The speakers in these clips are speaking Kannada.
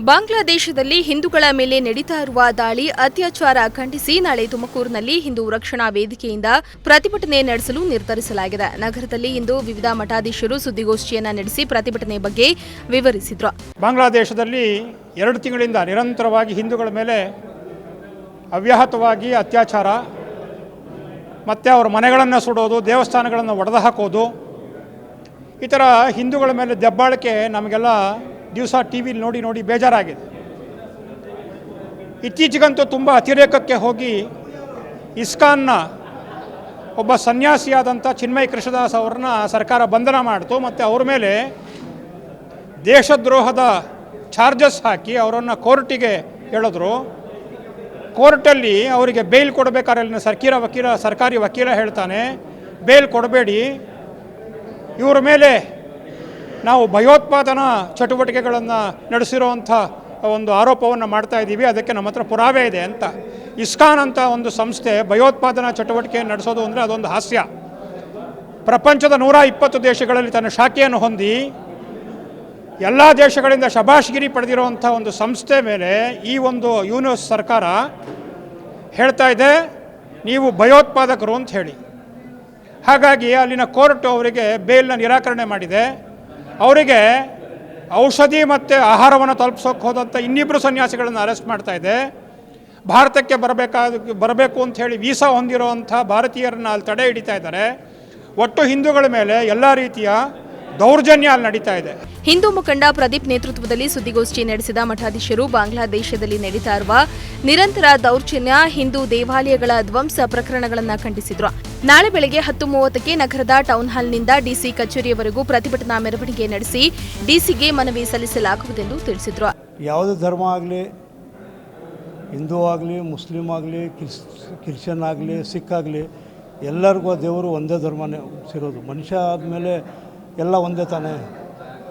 ಬಾಂಗ್ಲಾದೇಶದಲ್ಲಿ ಹಿಂದೂಗಳ ಮೇಲೆ ನಡೀತಾ ಇರುವ ದಾಳಿ ಅತ್ಯಾಚಾರ ಖಂಡಿಸಿ ನಾಳೆ ತುಮಕೂರಿನಲ್ಲಿ ಹಿಂದೂ ರಕ್ಷಣಾ ವೇದಿಕೆಯಿಂದ ಪ್ರತಿಭಟನೆ ನಡೆಸಲು ನಿರ್ಧರಿಸಲಾಗಿದೆ. ನಗರದಲ್ಲಿ ಇಂದು ವಿವಿಧ ಮಠಾಧೀಶರು ಸುದ್ದಿಗೋಷ್ಠಿಯನ್ನು ನಡೆಸಿ ಪ್ರತಿಭಟನೆ ಬಗ್ಗೆ ವಿವರಿಸಿದರು. ಬಾಂಗ್ಲಾದೇಶದಲ್ಲಿ 2 ತಿಂಗಳಿಂದ ನಿರಂತರವಾಗಿ ಹಿಂದೂಗಳ ಮೇಲೆ ಅವ್ಯಾಹತವಾಗಿ ಅತ್ಯಾಚಾರ ಮತ್ತು ಅವರ ಮನೆಗಳನ್ನು ಸುಡೋದು, ದೇವಸ್ಥಾನಗಳನ್ನು ಒಡೆದು ಹಾಕೋದು, ಈ ಥರ ಹಿಂದೂಗಳ ಮೇಲೆ ದಬ್ಬಾಳಿಕೆ ನಮಗೆಲ್ಲ ದಿವಸ ಟಿ ವಿಲಿ ನೋಡಿ ಬೇಜಾರಾಗಿದೆ. ಇತ್ತೀಚೆಗಂತೂ ತುಂಬ ಅತಿರೇಕಕ್ಕೆ ಹೋಗಿ ಇಸ್ಕಾನ್ನ ಒಬ್ಬ ಸನ್ಯಾಸಿಯಾದಂಥ ಚಿನ್ಮಯ ಕೃಷ್ಣದಾಸ್ ಅವ್ರನ್ನ ಸರ್ಕಾರ ಬಂಧನ ಮಾಡಿತು ಮತ್ತು ಅವ್ರ ಮೇಲೆ ದೇಶದ್ರೋಹದ ಚಾರ್ಜಸ್ ಹಾಕಿ ಅವರನ್ನು ಕೋರ್ಟಿಗೆ ಹೇಳಿದ್ರು. ಕೋರ್ಟಲ್ಲಿ ಅವರಿಗೆ ಬೇಲ್ ಕೊಡಬೇಕಾದ್ರೆ ಅಲ್ಲಿನ ಸರ್ಕಾರಿ ವಕೀಲ ಹೇಳ್ತಾನೆ, ಬೇಲ್ ಕೊಡಬೇಡಿ, ಇವರ ಮೇಲೆ ನಾವು ಭಯೋತ್ಪಾದನಾ ಚಟುವಟಿಕೆಗಳನ್ನು ನಡೆಸಿರೋವಂಥ ಒಂದು ಆರೋಪವನ್ನು ಮಾಡ್ತಾ ಇದ್ದೀವಿ, ಅದಕ್ಕೆ ನಮ್ಮ ಹತ್ರ ಪುರಾವೆ ಇದೆ ಅಂತ. ಇಸ್ಕಾನ್ ಅಂತ ಒಂದು ಸಂಸ್ಥೆ ಭಯೋತ್ಪಾದನಾ ಚಟುವಟಿಕೆಯನ್ನು ನಡೆಸೋದು ಅಂದರೆ ಅದೊಂದು ಹಾಸ್ಯ. ಪ್ರಪಂಚದ 120 ದೇಶಗಳಲ್ಲಿ ತನ್ನ ಶಾಖೆಯನ್ನು ಹೊಂದಿ ಎಲ್ಲ ದೇಶಗಳಿಂದ ಶಬಾಷ್ಗಿರಿ ಪಡೆದಿರುವಂಥ ಒಂದು ಸಂಸ್ಥೆ ಮೇಲೆ ಈ ಒಂದು ಯುಎಸ್ ಸರ್ಕಾರ ಹೇಳ್ತಾ ಇದೆ ನೀವು ಭಯೋತ್ಪಾದಕರು ಅಂತ ಹೇಳಿ. ಹಾಗಾಗಿ ಅಲ್ಲಿನ ಕೋರ್ಟ್ ಅವರಿಗೆ ಬೇಲ್ನ ನಿರಾಕರಣೆ ಮಾಡಿದೆ. ಅವರಿಗೆ ಔಷಧಿ ಮತ್ತು ಆಹಾರವನ್ನು ತಲುಪಿಸೋಕೆ ಹೋದಂಥ ಇನ್ನಿಬ್ಬರು ಸನ್ಯಾಸಿಗಳನ್ನು ಅರೆಸ್ಟ್ ಮಾಡ್ತಾ ಇದೆ. ಭಾರತಕ್ಕೆ ಬರಬೇಕು ಅಂತ ಹೇಳಿ ವೀಸಾ ಹೊಂದಿರುವಂಥ ಭಾರತೀಯರನ್ನು ಅಲ್ಲಿ ತಡೆ ಹಿಡಿತಾ ಇದ್ದಾರೆ. ಒಟ್ಟು ಹಿಂದೂಗಳ ಮೇಲೆ ಎಲ್ಲ ರೀತಿಯ ದೌರ್ಜನ್ಯ ಅಲ್ಲಿ ನಡೀತಾ ಇದೆ. ಹಿಂದೂ ಮುಖಂಡ ಪ್ರದೀಪ್ ನೇತೃತ್ವದಲ್ಲಿ ಸುದ್ದಿಗೋಷ್ಠಿ ನಡೆಸಿದ ಮಠಾಧೀಶರು ಬಾಂಗ್ಲಾದೇಶದಲ್ಲಿ ನಡೀತಾ ಇರುವ ನಿರಂತರ ದೌರ್ಜನ್ಯ, ಹಿಂದೂ ದೇವಾಲಯಗಳ ಧ್ವಂಸ ಪ್ರಕರಣಗಳನ್ನು ಖಂಡಿಸಿದರು. ನಾಳೆ ಬೆಳಗ್ಗೆ 10:30ಕ್ಕೆ ನಗರದ ಟೌನ್ ಹಾಲ್ನಿಂದ ಡಿಸಿ ಕಚೇರಿಯವರೆಗೂ ಪ್ರತಿಭಟನಾ ಮೆರವಣಿಗೆ ನಡೆಸಿ ಡಿಸಿಗೆ ಮನವಿ ಸಲ್ಲಿಸಲಾಗುವುದೆಂದು ತಿಳಿಸಿದರು. ಯಾವುದೇ ಧರ್ಮ ಆಗಲಿ, ಹಿಂದೂ ಆಗಲಿ, ಮುಸ್ಲಿಂ ಆಗಲಿ, ಕ್ರಿಶ್ಚಿಯನ್ ಆಗಲಿ, ಸಿಖ್ ಆಗಲಿ, ಎಲ್ಲರಿಗೂ ದೇವರು ಒಂದೇ ಧರ್ಮನೇ ಸಿರೋದು. ಮನುಷ್ಯ ಆದಮೇಲೆ ಎಲ್ಲ ಒಂದೇ ತಾನೇ.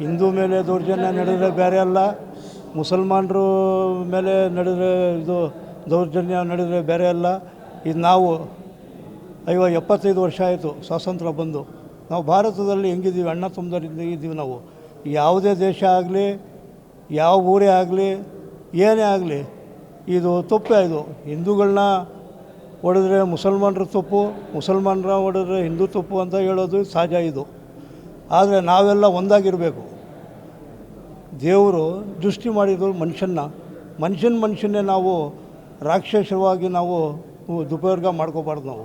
ಹಿಂದೂ ಮೇಲೆ ದೌರ್ಜನ್ಯ ನಡೆದರೆ ಬೇರೆ ಅಲ್ಲ, ಮುಸಲ್ಮಾನರು ಮೇಲೆ ನಡೆದರೆ ಇದು ದೌರ್ಜನ್ಯ ನಡೆದರೆ ಬೇರೆ ಅಲ್ಲ. ಇದು ನಾವು 75 ವರ್ಷ ಆಯಿತು ಸ್ವಾತಂತ್ರ್ಯ ಬಂದು. ನಾವು ಭಾರತದಲ್ಲಿ ಹೆಂಗಿದ್ದೀವಿ, ಅಣ್ಣ ತಮ್ಮದರಿಂದ ಇದ್ದೀವಿ ನಾವು. ಯಾವುದೇ ದೇಶ ಆಗಲಿ, ಯಾವ ಊರೇ ಆಗಲಿ, ಏನೇ ಆಗಲಿ, ಇದು ತಪ್ಪೇ. ಇದು ಹಿಂದೂಗಳನ್ನ ಹೊಡೆದ್ರೆ ಮುಸಲ್ಮಾನರು ತಪ್ಪು, ಮುಸಲ್ಮಾನರ ಹೊಡೆದ್ರೆ ಹಿಂದೂ ತಪ್ಪು ಅಂತ ಹೇಳೋದು ಸಹಜ. ಇದು ಆದರೆ ನಾವೆಲ್ಲ ಒಂದಾಗಿರಬೇಕು. ದೇವರು ದೃಷ್ಟಿ ಮಾಡಿದ್ರು ಮನುಷ್ಯನ್ನೇ ನಾವು ರಾಕ್ಷಸವಾಗಿ ನಾವು ದುಪಯೋಗ ಮಾಡ್ಕೋಬಾರ್ದು ನಾವು.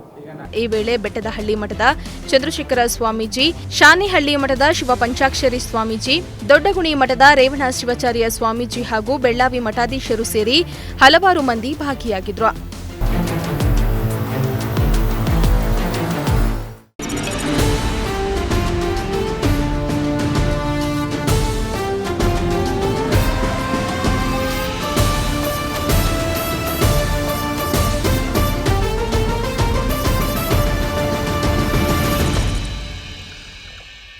ಈ ವೇಳೆ ಬೆಟ್ಟದಹಳ್ಳಿ ಮಠದ ಚಂದ್ರಶೇಖರ ಸ್ವಾಮೀಜಿ, ಶಾನಿಹಳ್ಳಿ ಮಠದ ಶಿವ ಪಂಚಾಕ್ಷರಿ ಸ್ವಾಮೀಜಿ, ದೊಡ್ಡಗುಣಿ ಮಠದ ರೇವಣ ಶಿವಾಚಾರ್ಯ ಸ್ವಾಮೀಜಿ ಹಾಗೂ ಬೆಳ್ಳಾವಿ ಮಠಾಧೀಶರು ಸೇರಿ ಹಲವಾರು ಮಂದಿ ಭಾಗಿಯಾಗಿದ್ರು.